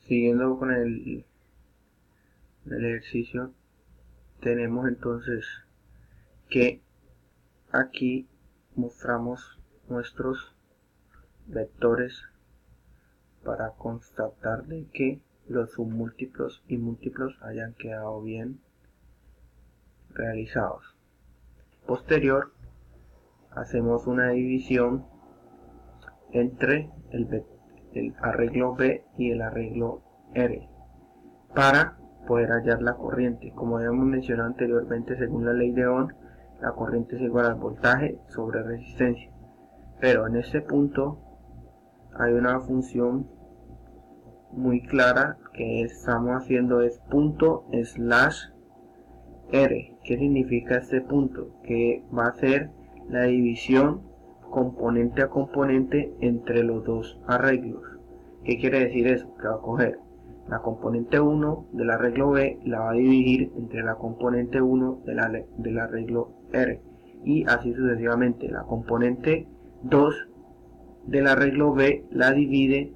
Siguiendo con el ejercicio, tenemos entonces que aquí mostramos nuestros vectores para constatar de que los submúltiplos y múltiplos hayan quedado bien realizados. Posterior, hacemos una división entre el arreglo B y el arreglo R para poder hallar la corriente. Como habíamos mencionado anteriormente, según la ley de Ohm, la corriente es igual al voltaje sobre resistencia. Pero en este punto hay una función muy clara que estamos haciendo, es punto slash R. ¿Qué significa este punto? Que va a ser la división componente a componente entre los dos arreglos. ¿Qué quiere decir eso? Que va a coger la componente 1 del arreglo B, la va a dividir entre la componente 1 del arreglo R, y así sucesivamente. La componente 2 del arreglo B la divide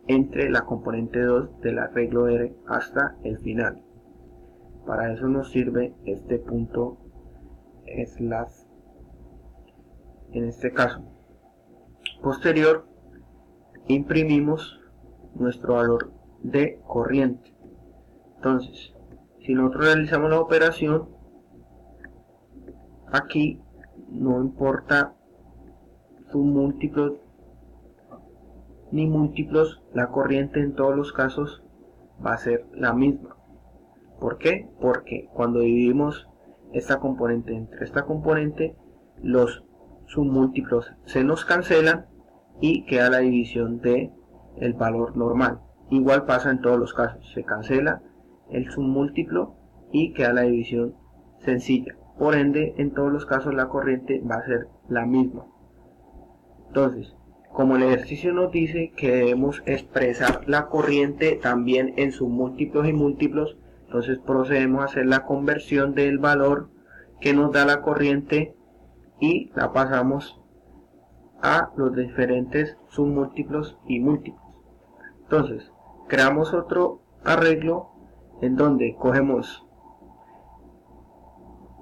entre la componente 2 del arreglo R hasta el final. Para eso nos sirve este punto slash en este caso. Posterior, imprimimos nuestro valor de corriente. Entonces, si nosotros realizamos la operación, aquí no importa submúltiplos ni múltiplos, la corriente en todos los casos va a ser la misma. ¿Por qué? Porque cuando dividimos esta componente entre esta componente, los submúltiplos se nos cancelan y queda la división de el valor normal. Igual pasa en todos los casos, se cancela el submúltiplo y queda la división sencilla. Por ende, en todos los casos la corriente va a ser la misma. Entonces, como el ejercicio nos dice que debemos expresar la corriente también en submúltiplos y múltiplos, entonces procedemos a hacer la conversión del valor que nos da la corriente y la pasamos a los diferentes submúltiplos y múltiplos. Entonces, creamos otro arreglo en donde cogemos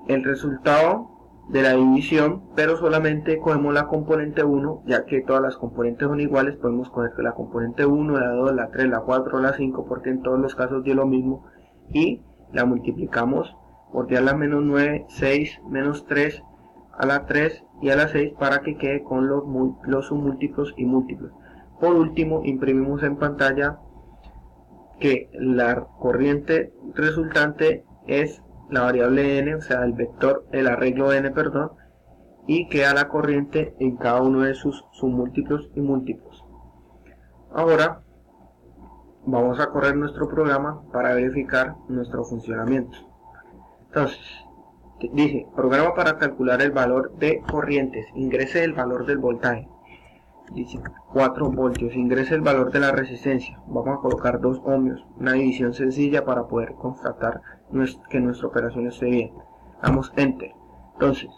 el resultado de la división, pero solamente cogemos la componente 1, ya que todas las componentes son iguales. Podemos coger la componente 1, la 2, la 3, la 4, la 5, porque en todos los casos dio lo mismo, y la multiplicamos por 10 a la menos 9, 6, menos 3, a la 3 y a la 6 para que quede con los submúltiplos y múltiplos. Por último, imprimimos en pantalla que la corriente resultante es la variable n, o sea el vector, el arreglo n, perdón, y queda la corriente en cada uno de sus submúltiplos y múltiplos. Ahora vamos a correr nuestro programa para verificar nuestro funcionamiento. Entonces, dice, programa para calcular el valor de corrientes, ingrese el valor del voltaje. Dice 4 voltios, ingrese el valor de la resistencia, vamos a colocar 2 ohmios, una división sencilla para poder constatar que nuestra operación esté bien. Damos enter. Entonces,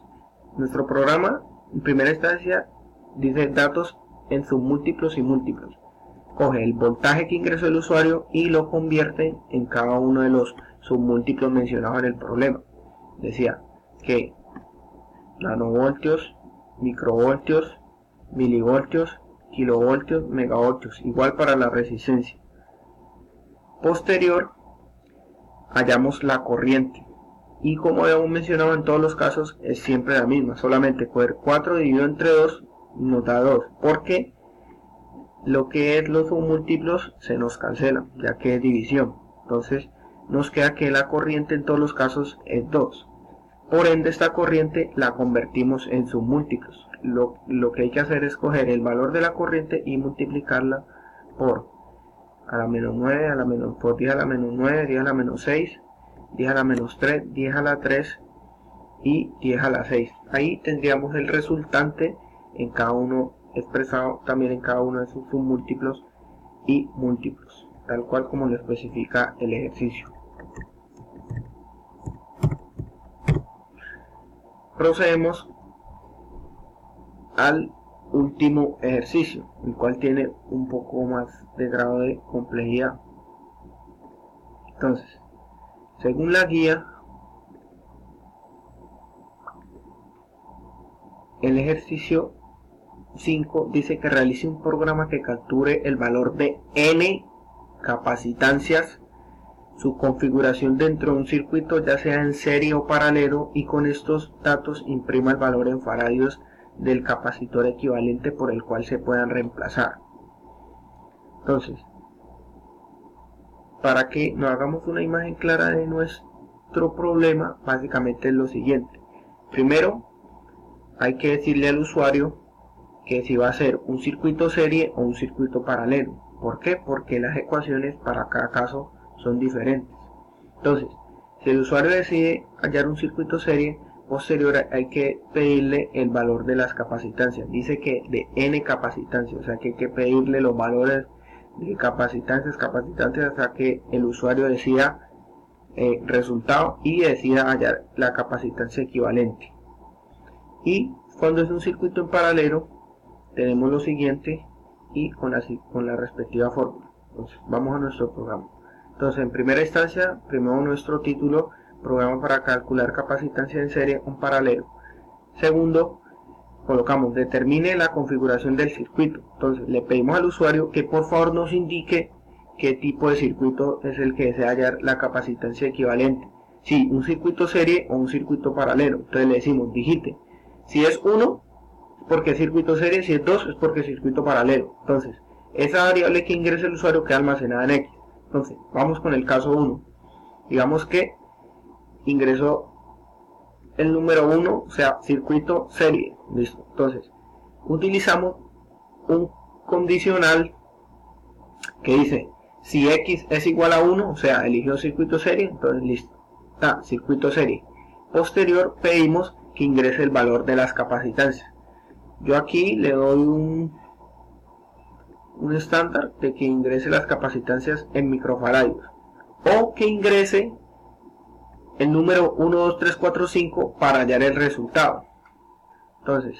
nuestro programa en primera instancia dice datos en submúltiplos y múltiplos, coge el voltaje que ingresó el usuario y lo convierte en cada uno de los submúltiplos mencionados en el problema. Decía que nanovoltios, microvoltios, milivoltios, kilovoltios, megavoltios, igual para la resistencia. Posterior, hallamos la corriente, y como habíamos mencionado en todos los casos es siempre la misma, solamente coger 4 dividido entre 2 nos da 2, porque lo que es los submúltiplos se nos cancelan, ya que es división. Entonces nos queda que la corriente en todos los casos es 2. Por ende, esta corriente la convertimos en submúltiplos. Lo que hay que hacer es coger el valor de la corriente y multiplicarla por a la menos 9, por 10 a la menos 9, 10 a la menos 6, 10 a la menos 3, 10 a la 3 y 10 a la 6. Ahí tendríamos el resultante en cada uno, expresado también en cada uno de sus submúltiplos y múltiplos, tal cual como lo especifica el ejercicio. Procedemos al último ejercicio, el cual tiene un poco más de grado de complejidad. Entonces, según la guía, el ejercicio 5 dice que realice un programa que capture el valor de n capacitancias, su configuración dentro de un circuito, ya sea en serie o paralelo, y con estos datos imprima el valor en faradios del capacitor equivalente por el cual se puedan reemplazar. Entonces, para que nos hagamos una imagen clara de nuestro problema, básicamente es lo siguiente. Primero, hay que decirle al usuario que si va a ser un circuito serie o un circuito paralelo. ¿Por qué? Porque las ecuaciones para cada caso son diferentes. Entonces, si el usuario decide hallar un circuito serie, posterior hay que pedirle el valor de las capacitancias. Dice que de n capacitancias, o sea que hay que pedirle los valores de capacitancias hasta que el usuario decida resultado y decida hallar la capacitancia equivalente. Y cuando es un circuito en paralelo, tenemos lo siguiente y con la respectiva fórmula. Entonces, vamos a nuestro programa. Entonces, en primera instancia, primero nuestro título, programa para calcular capacitancia en serie o paralelo. Segundo, colocamos determine la configuración del circuito. Entonces, le pedimos al usuario que por favor nos indique qué tipo de circuito es el que desea hallar la capacitancia equivalente. Si un circuito serie o un circuito paralelo. Entonces le decimos, digite. Si es 1, porque es circuito serie, si es 2 es porque es circuito paralelo. Entonces, esa variable que ingrese el usuario queda almacenada en X. Entonces, vamos con el caso 1. Digamos que ingresó el número 1, o sea, circuito serie. Listo. Entonces, utilizamos un condicional que dice, si X es igual a 1, o sea, eligió circuito serie, entonces listo. Circuito serie. Posterior, pedimos que ingrese el valor de las capacitancias. Yo aquí le doy un estándar de que ingrese las capacitancias en microfaradios o que ingrese el número 1, 2, 3, 4, 5 para hallar el resultado. Entonces,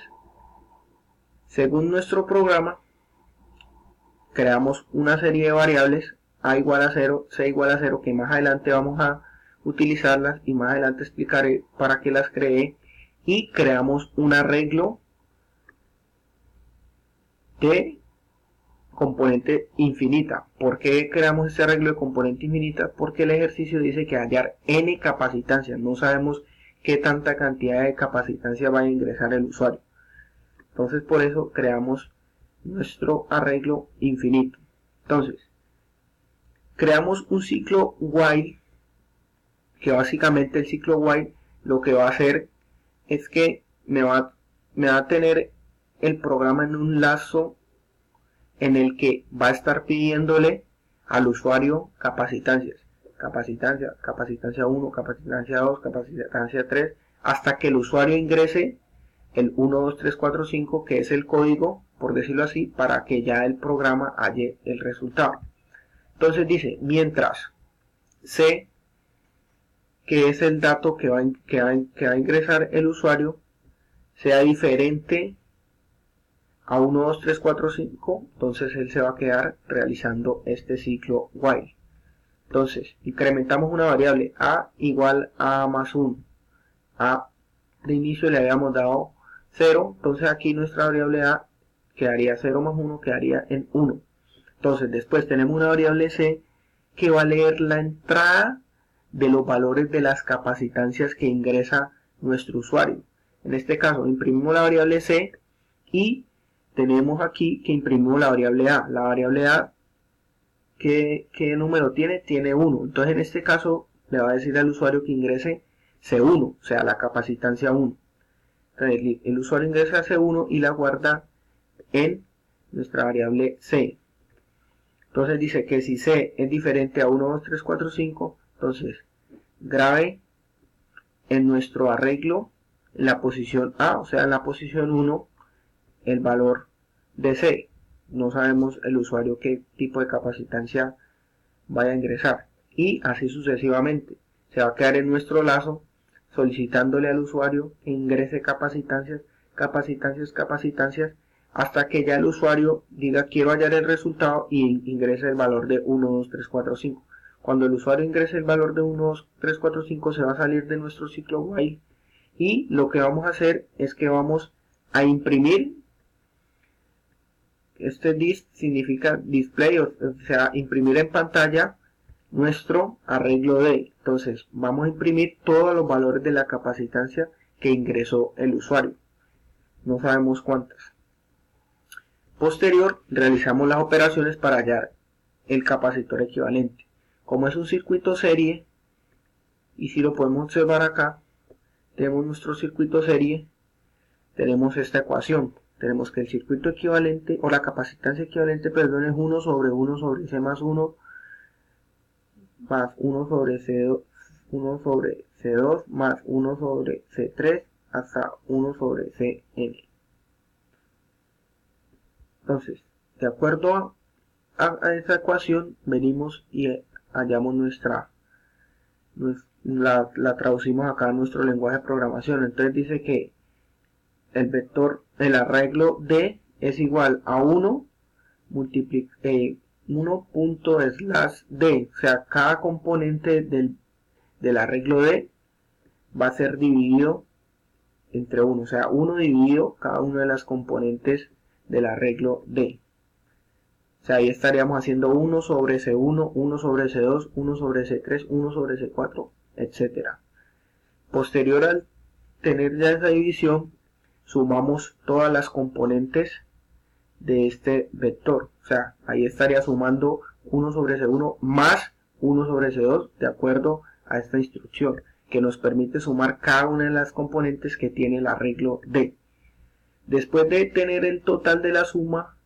según nuestro programa, creamos una serie de variables a igual a 0, c igual a 0, que más adelante vamos a utilizarlas y más adelante explicaré para qué las creé, y creamos un arreglo de componente infinita. ¿Por qué creamos este arreglo de componente infinita? Porque el ejercicio dice que hallar n capacitancias, no sabemos qué tanta cantidad de capacitancia va a ingresar el usuario. Entonces por eso creamos nuestro arreglo infinito. Entonces, creamos un ciclo while, que básicamente el ciclo while lo que va a hacer es que me va a tener el programa en un lazo en el que va a estar pidiéndole al usuario capacitancia 1, capacitancia 2, capacitancia 3, hasta que el usuario ingrese el 1, 2, 3, 4, 5, que es el código, por decirlo así, para que ya el programa halle el resultado. Entonces dice, mientras C, que es el dato que va a ingresar el usuario, sea diferente a 1, 2, 3, 4, 5, entonces él se va a quedar realizando este ciclo while. Entonces, incrementamos una variable a igual a más 1. A de inicio le habíamos dado 0, entonces aquí nuestra variable a quedaría 0 más 1, quedaría en 1. Entonces, después tenemos una variable c que va a leer la entrada de los valores de las capacitancias que ingresa nuestro usuario. En este caso, imprimimos la variable c y tenemos aquí que imprimimos la variable a. La variable a, ¿qué número tiene? Tiene 1. Entonces en este caso le va a decir al usuario que ingrese C1, o sea, la capacitancia 1. Entonces el usuario ingresa C1 y la guarda en nuestra variable C. Entonces dice que si C es diferente a 1, 2, 3, 4, 5, entonces grabe en nuestro arreglo en la posición A, o sea, en la posición 1, el valor de C. No sabemos el usuario qué tipo de capacitancia vaya a ingresar, y así sucesivamente. Se va a quedar en nuestro lazo solicitándole al usuario que ingrese capacitancias, hasta que ya el usuario diga quiero hallar el resultado y ingrese el valor de 1, 2, 3, 4, 5. Cuando el usuario ingrese el valor de 1, 2, 3, 4, 5 se va a salir de nuestro ciclo while y lo que vamos a hacer es que vamos a imprimir. Este dist significa display, o sea, imprimir en pantalla nuestro arreglo de. Entonces vamos a imprimir todos los valores de la capacitancia que ingresó el usuario. No sabemos cuántas. Posterior, realizamos las operaciones para hallar el capacitor equivalente. Como es un circuito serie, y si lo podemos observar acá, tenemos nuestro circuito serie, tenemos esta ecuación. Tenemos que el circuito equivalente, o la capacitancia equivalente, perdón, es 1 sobre 1 sobre C más 1 más 1 sobre C2, 1 sobre C2 más 1 sobre C3 hasta 1 sobre Cn. Entonces, de acuerdo a esta ecuación, venimos y hallamos la traducimos acá a nuestro lenguaje de programación. Entonces dice que el vector, el arreglo D es igual a 1 1./D, o sea, cada componente del arreglo D va a ser dividido entre 1, o sea, 1 dividido cada una de las componentes del arreglo D. O sea, ahí estaríamos haciendo 1 sobre C1, 1 sobre C2, 1 sobre C3, 1 sobre C4, etc. Posterior al tener ya esa división, sumamos todas las componentes de este vector. O sea, ahí estaría sumando 1 sobre C1 más 1 sobre C2 de acuerdo a esta instrucción, que nos permite sumar cada una de las componentes que tiene el arreglo D. Después de tener el total de la suma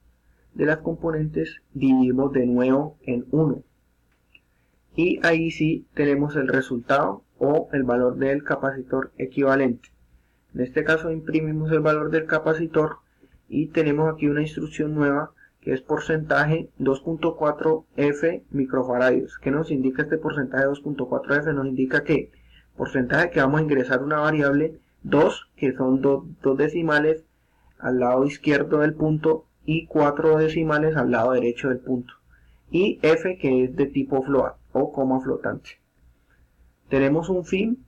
de las componentes, dividimos de nuevo en 1. Y ahí sí tenemos el resultado o el valor del capacitor equivalente. En este caso imprimimos el valor del capacitor y tenemos aquí una instrucción nueva que es porcentaje 2.4 F microfaradios. ¿Qué nos indica este porcentaje 2.4 F? Nos indica que porcentaje que vamos a ingresar una variable 2, que son dos decimales al lado izquierdo del punto y 4 decimales al lado derecho del punto. Y F, que es de tipo float o coma flotante. Tenemos un fin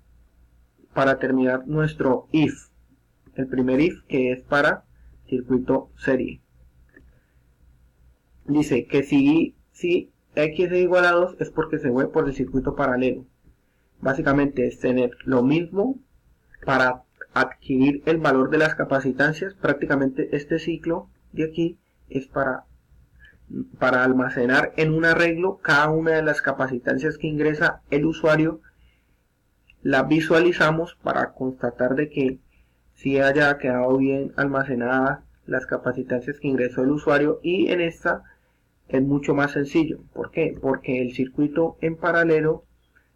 para terminar nuestro if. El primer if, que es para circuito serie. Dice que si X es igual a 2 es porque se mueve por el circuito paralelo. Básicamente es tener lo mismo para adquirir el valor de las capacitancias. Prácticamente este ciclo de aquí es para almacenar en un arreglo cada una de las capacitancias que ingresa el usuario. Las visualizamos para constatar de que si haya quedado bien almacenadas las capacitancias que ingresó el usuario, y en esta es mucho más sencillo. ¿Por qué? Porque el circuito en paralelo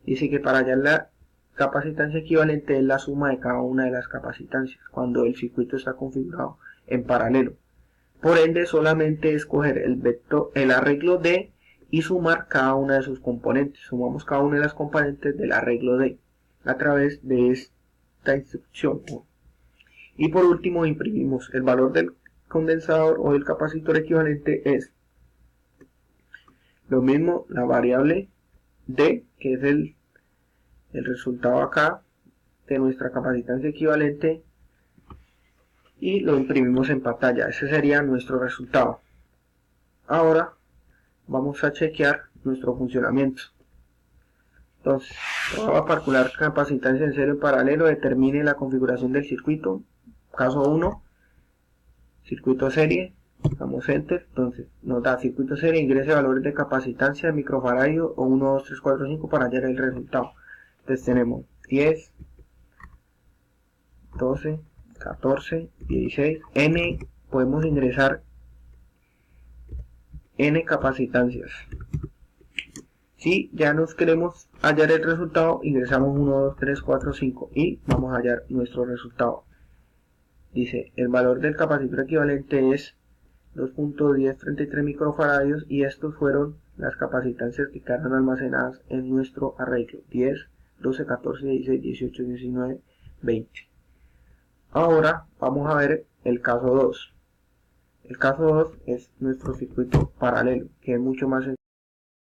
dice que para hallar la capacitancia equivalente es la suma de cada una de las capacitancias cuando el circuito está configurado en paralelo. Por ende, solamente escoger el vector, el arreglo D, y sumar cada una de sus componentes. Sumamos cada una de las componentes del arreglo D a través de esta instrucción. Y por último imprimimos el valor del condensador o del capacitor equivalente. Es lo mismo la variable D, que es el resultado acá de nuestra capacitancia equivalente, y lo imprimimos en pantalla. Ese sería nuestro resultado. Ahora vamos a chequear nuestro funcionamiento. Entonces, vamos a calcular capacitancia en serie en paralelo, determine la configuración del circuito. Caso 1, circuito serie, damos enter. Entonces nos da circuito serie, ingrese valores de capacitancia de microfaradio o 1, 2, 3, 4, 5 para hallar el resultado. Entonces tenemos 10, 12, 14, 16, n, podemos ingresar n capacitancias. Si ya nos queremos hallar el resultado, ingresamos 1, 2, 3, 4, 5 y vamos a hallar nuestro resultado. Dice, el valor del capacitor equivalente es 2.1033 microfaradios, y estos fueron las capacitancias que quedaron almacenadas en nuestro arreglo: 10, 12, 14, 16, 18, 19, 20. Ahora vamos a ver el caso 2. El caso 2 es nuestro circuito paralelo, que es mucho más sencillo.